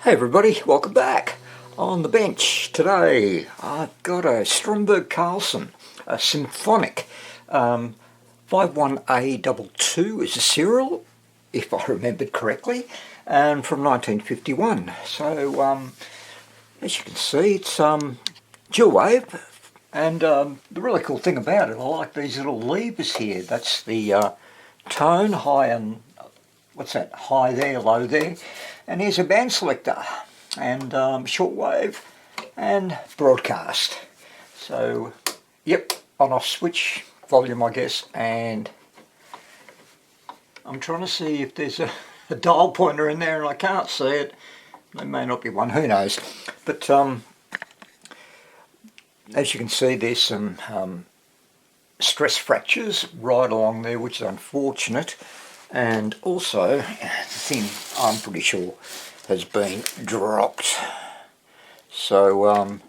Hey everybody, welcome back. On the bench today I've got a Stromberg Carlson, a symphonic. 51A22 is a serial, if I remembered correctly, and from 1951. So as you can see, it's dual wave, and the really cool thing about it, I like these little levers here. That's the tone, high and what's that, high there, low there, and here's a band selector and shortwave and broadcast. So yep, on off switch, volume I guess, and I'm trying to see if there's a dial pointer in there and I can't see it. There may not be one, who knows, but as you can see there's some stress fractures right along there, which is unfortunate. And also, the thing I'm pretty sure has been dropped. So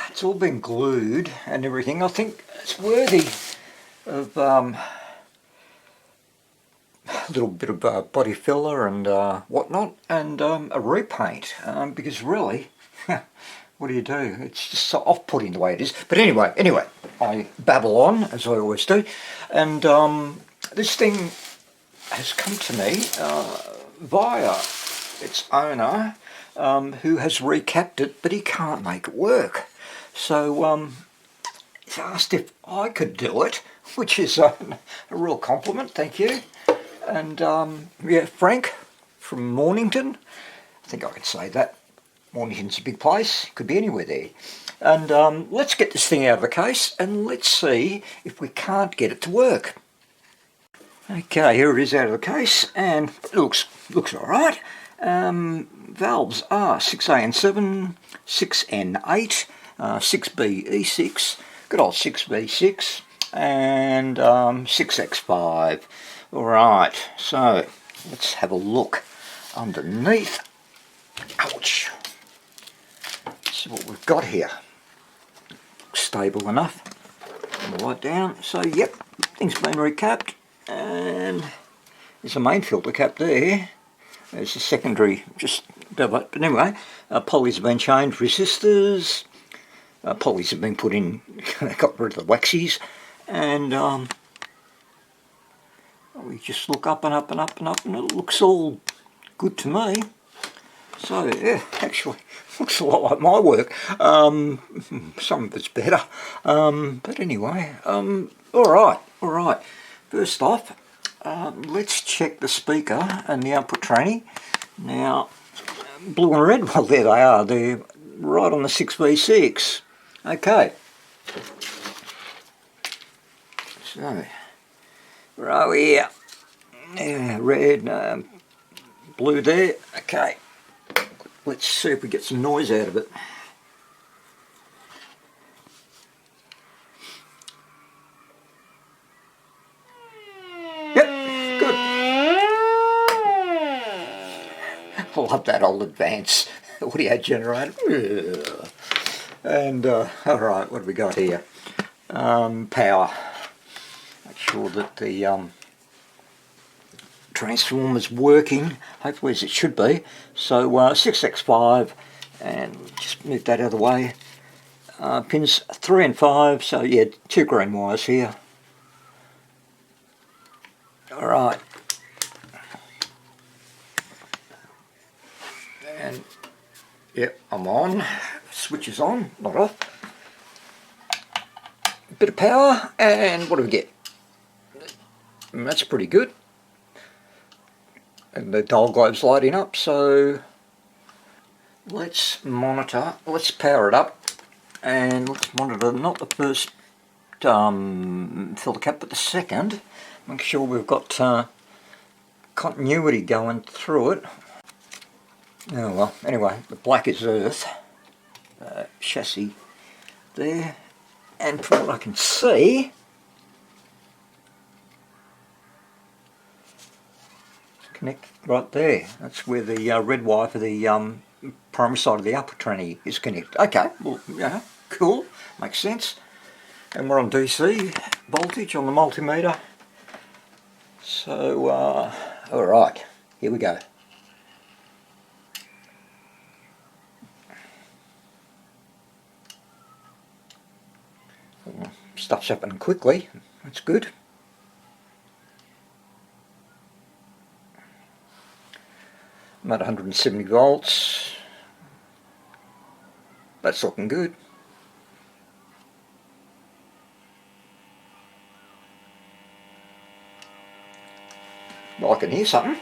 it's all been glued and everything. I think it's worthy of a little bit of body filler and whatnot, and a repaint, because really, what do you do? It's just so off-putting the way it is. But anyway, I babble on, as I always do, and this thing has come to me via its owner, who has recapped it, but he can't make it work. So he's asked if I could do it, which is a real compliment, thank you. And yeah, Frank from Mornington, I think I could say that. Mornington's a big place, could be anywhere there. And let's get this thing out of the case and let's see if we can't get it to work. Okay, here it is out of the case, and it looks alright. Valves are 6A and 7, 6N8, 6BE6, good old 6B6, and 6X5. Alright, so let's have a look underneath. Ouch! Let's see what we've got here. Looks stable enough. Right down. So yep, thing's been recapped. And there's a main filter cap there. There's a secondary just above it. But anyway, pulleys have been changed, resistors, pulleys have been put in, got rid of the waxies, and we just look up and up and up and up, and it looks all good to me. So yeah, actually looks a lot like my work. Some of it's better, but anyway, alright. First off, let's check the speaker and the output tranny. Now, blue and red, well there they are, they're right on the 6v6. Okay. So, where are we here? Yeah, red, blue there. Okay. Let's see if we get some noise out of it. I love that old advanced audio generator. And alright, what have we got here? Power. Make sure that the transformer's working, hopefully as it should be. So 6x5, and just move that out of the way. Pins 3 and 5, so yeah, 2 green wires here. Alright. And yep, I'm on. Switch is on, not off. Bit of power, and what do we get? And that's pretty good. And the dial globe's lighting up, so let's monitor, let's power it up, and let's monitor not the first filter cap, but the second. Make sure we've got continuity going through it. Oh well, anyway, the black is earth, chassis there, and from what I can see, connect right there. That's where the red wire for the primary side of the output tranny is connected. Okay, well, yeah, cool, makes sense. And we're on DC voltage on the multimeter. So, alright, here we go. Stuff's happening quickly. That's good. I'm at 170 volts. That's looking good. Well, I can hear something.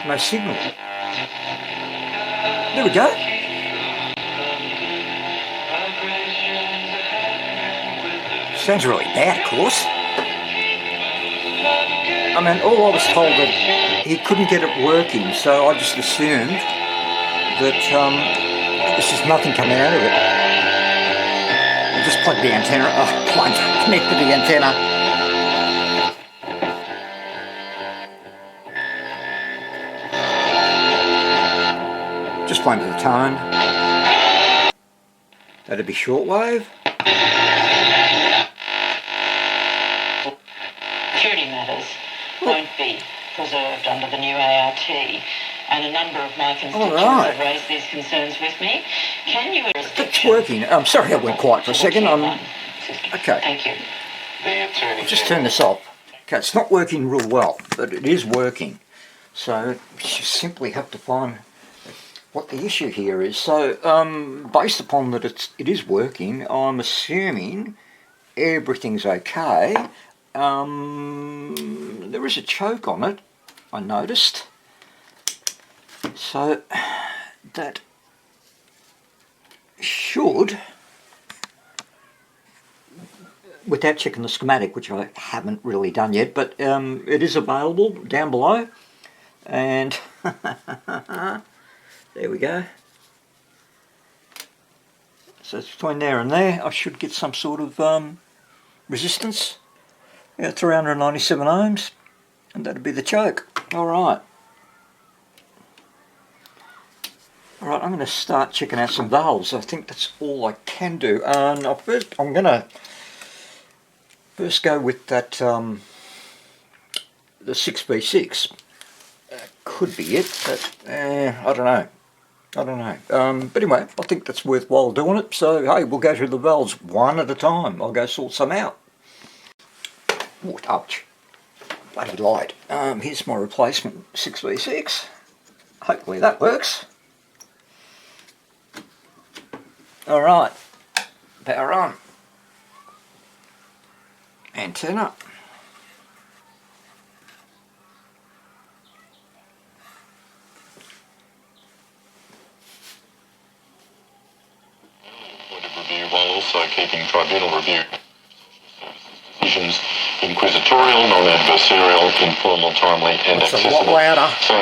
No signal. There we go. Sounds really bad, of course. I mean, all I was told that he couldn't get it working, so I just assumed that there's just nothing coming out of it. I just plugged the antenna. Connected the antenna. Just playing with the tone. That'd be shortwave. Security matters won't be preserved under the new ART, and a number of my constituents have raised these concerns with me. Can you... It's working. I'm sorry I went quiet for a second. Okay. Thank you. I'll just turn this off. Okay, it's not working real well, but it is working. So you simply have to find what the issue here is. So based upon that it is working, I'm assuming everything's okay. There is a choke on it, I noticed. So that should, without checking the schematic, which I haven't really done yet, but it is available down below. And there we go. So it's between there and there. I should get some sort of resistance. Yeah, 397 ohms, and that'd be the choke. Alright. Alright, I'm going to start checking out some valves. I think that's all I can do. I'm going to first go with that, the 6v6. Could be it, but I don't know. But anyway, I think that's worthwhile doing it. So, hey, we'll go through the valves one at a time. I'll go sort some out. Oh, ouch. Bloody light. Here's my replacement 6v6. Hopefully that works. Alright. Power on. Antenna. While also keeping tribunal review decisions inquisitorial, non-adversarial, informal, timely and accessible. A lot louder. So,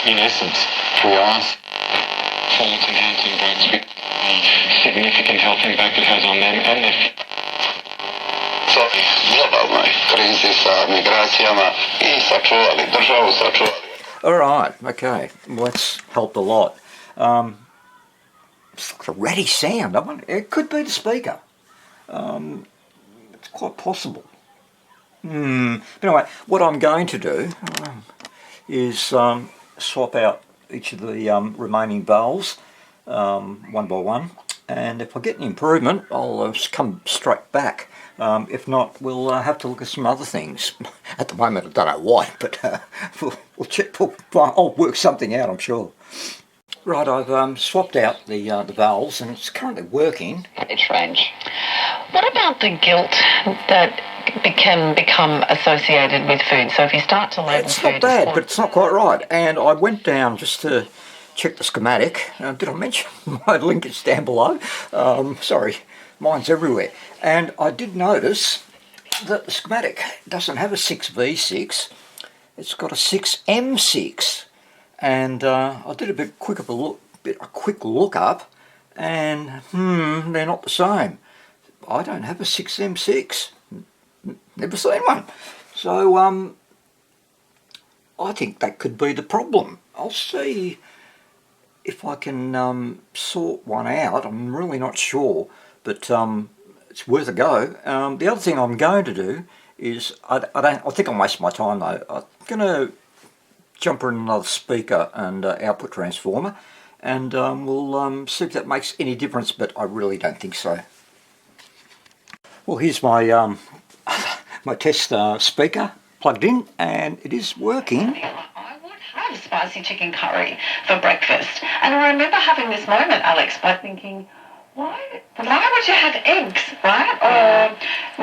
in essence, we ask performance enhancing drugs with the significant health impact it has on them and their... So, globalnoj krizi sa migracijama I sačuvali, državu sačuvali. Alright, okay. Well, that's helped a lot. It's like a ratty sound. I wonder, it could be the speaker. It's quite possible. But anyway, what I'm going to do is swap out each of the remaining valves one by one, and if I get an improvement, I'll come straight back. If not, we'll have to look at some other things. At the moment, I don't know what, but we'll check. I'll work something out, I'm sure. Right, I've swapped out the valves, and it's currently working. Age range. What about the guilt that can become associated with food? So if you start to label it's food... not bad, but it's not quite right. And I went down just to check the schematic. Did I mention my link is down below? Sorry, mine's everywhere. And I did notice that the schematic doesn't have a 6v6. It's got a 6m6. And I did a quick look up, and they're not the same. I don't have a 6m6. Never seen one. So I think that could be the problem. I'll see if I can sort one out. I'm really not sure, but it's worth a go. The other thing I'm going to do is, I think I'm wasting my time though. I'm going to jump in another speaker and output transformer, and we'll see if that makes any difference, but I really don't think so. Well, here's my my test speaker plugged in, and it is working. I would have spicy chicken curry for breakfast. And I remember having this moment, Alex, by thinking, why would you have eggs, right? Or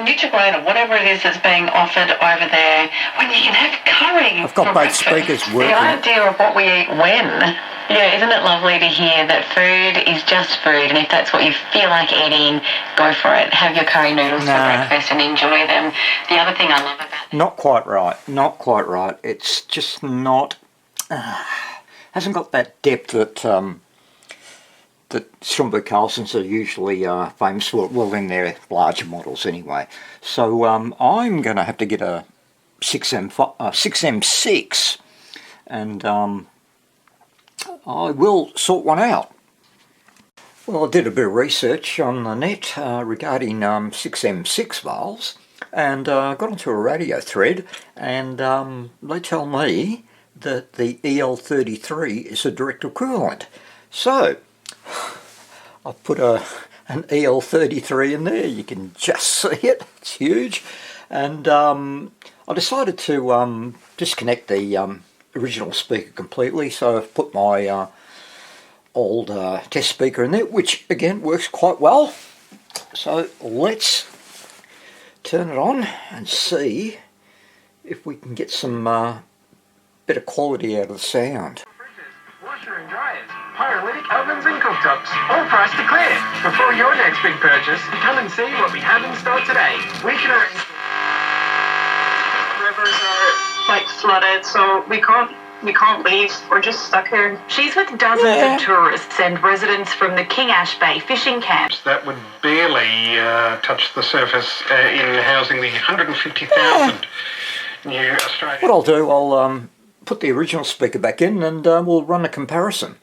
Nutri-Grain or whatever it is that's being offered over there when you can have curry. I've got both speakers working. The idea of what we eat when. Yeah, isn't it lovely to hear that food is just food, and if that's what you feel like eating, go for it. Have your curry noodles for breakfast and enjoy them. The other thing I love about Not quite right. Not quite right. It's just not. Hasn't got that depth that that Stromberg Carlsons are usually famous for. Well, in their larger models anyway. So I'm going to have to get a 6M6, and I will sort one out. Well, I did a bit of research on the net regarding 6M6 valves, and got onto a radio thread, and they tell me that the EL33 is a direct equivalent. So I've put an EL33 in there. You can just see it. It's huge. And I decided to disconnect the original speaker completely, so I've put my old test speaker in there, which again works quite well. So let's turn it on and see if we can get some better quality out of the sound. Washer and dryers, pyrolytic ovens and cooktops, all priced to clear. Before your next big purchase, come and see what we have in store today. We can arrange. Rivers are like flooded, so we can't leave. We're just stuck here. She's with dozens of tourists and residents from the King Ash Bay fishing camp. That would barely touch the surface in housing the 150,000 new Australian. What I'll do, I'll put the original speaker back in, and we'll run a comparison.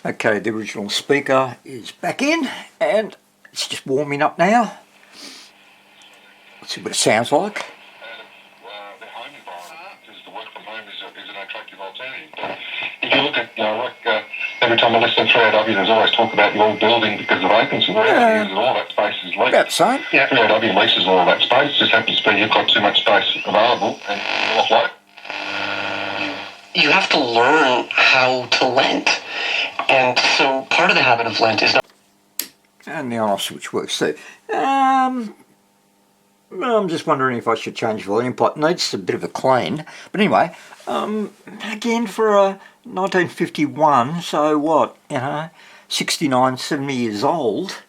Okay, the original speaker is back in, and it's just warming up now. Let's see what it sounds like. The home environment, because the work from home is an attractive alternative. But if you look at, every time I listen to 3AW, there's always talk about your building because of vacancy. Well, all that space is leased. About the same. Yeah, 3AW leases all that space. It just happens to be you've got too much space available and you offload. You have to learn how to lent. And so part of the habit of lent is not... And the on-off switch works too. I'm just wondering if I should change volume pot. It needs a bit of a clean. But anyway, again for a 1951, so what, 69, 70 years old,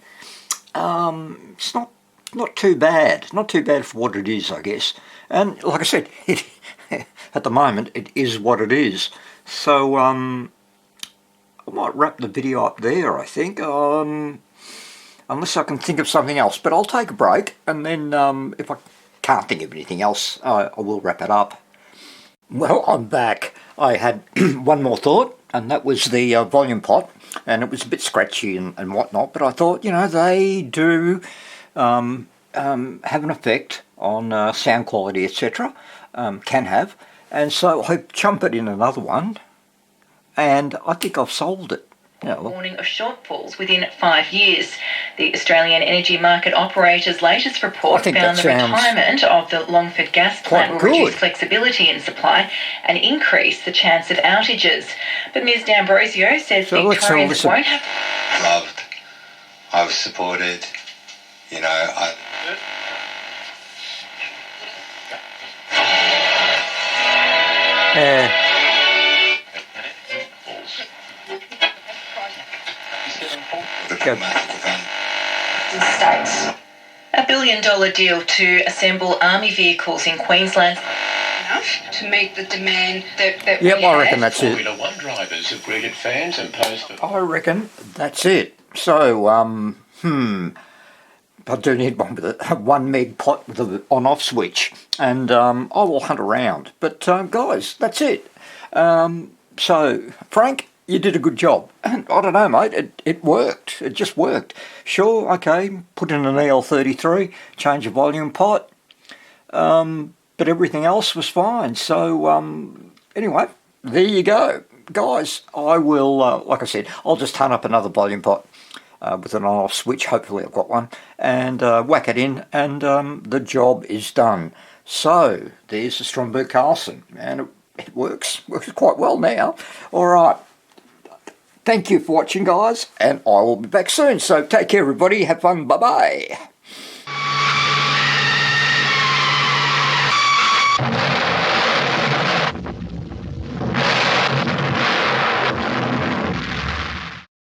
it's not too bad. Not too bad for what it is, I guess. And like I said, at the moment, it is what it is. So, I might wrap the video up there, I think, unless I can think of something else. But I'll take a break, and then if I can't think of anything else, I will wrap it up. Well, I'm back. I had one more thought, and that was the volume pot, and it was a bit scratchy and whatnot, but I thought, they do have an effect on sound quality, etc., can have. And so I jump it in another one, and I think I've solved it. Warning of shortfalls within 5 years. The Australian Energy Market Operator's latest report found the retirement of the Longford gas plant will reduce flexibility in supply and increase the chance of outages. But Ms D'Ambrosio says Victorians won't have... Loved. I was supported. States. A $1 billion deal to assemble army vehicles in Queensland. Enough to meet the demand that we have. I reckon that's it. Formula One drivers have greeted fans and posed for... I reckon that's it. So, I do need one with a 1 meg pot with an on-off switch, and I will hunt around. But guys, that's it. So, Frank, you did a good job. And I don't know, mate, it worked. It just worked. Sure, okay, put in an EL33, change the volume pot, but everything else was fine. So, anyway, there you go. Guys, I will, like I said, I'll just turn up another volume pot with an on-off switch. Hopefully I've got one. And whack it in, and the job is done. So, there's the Stromberg Carlson. And it works quite well now. All right. Thank you for watching, guys, and I will be back soon. So take care, everybody. Have fun. Bye-bye.